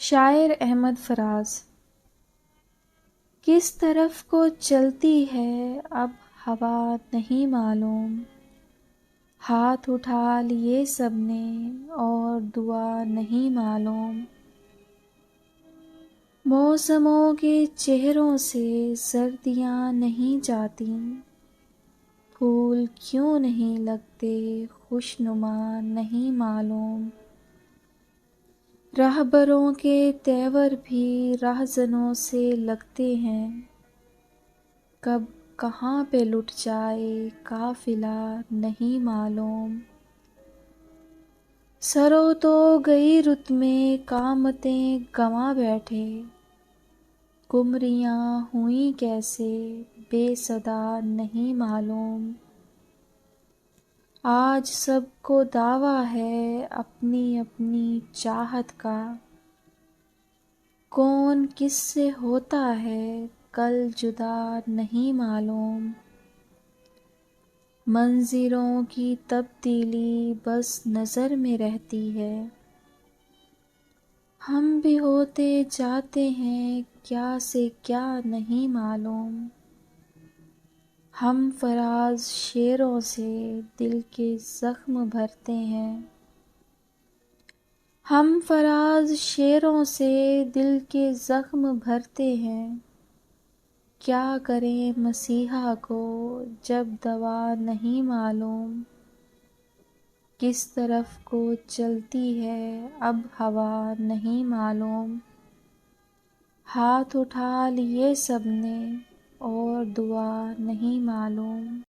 شاعر احمد فراز۔ کس طرف کو چلتی ہے اب ہوا نہیں معلوم، ہاتھ اٹھا لیے سب نے اور دعا نہیں معلوم۔ موسموں کے چہروں سے سردیاں نہیں جاتیں، پھول کیوں نہیں لگتے خوشنما نہیں معلوم۔ راہبروں کے تیور بھی راہزنوں سے لگتے ہیں، کب کہاں پہ لٹ جائے قافلہ نہیں معلوم۔ سرو تو گئی رت میں قامتیں گنوا بیٹھے، قمریاں ہوئیں کیسے بے صدا نہیں معلوم۔ آج سب کو دعویٰ ہے اپنی اپنی چاہت کا، کون کس سے ہوتا ہے کل جدا نہیں معلوم۔ منظروں کی تبدیلی بس نظر میں رہتی ہے، ہم بھی ہوتے جاتے ہیں کیا سے کیا نہیں معلوم۔ ہم فراز شعروں سے دل کے زخم بھرتے ہیں، ہم فراز شعروں سے دل کے زخم بھرتے ہیں۔ کیا کریں مسیحا کو جب دوا نہیں معلوم، کس طرف کو چلتی ہے اب ہوا نہیں معلوم۔ ہاتھ اٹھا لیے سب نے اور دعا نہیں معلوم۔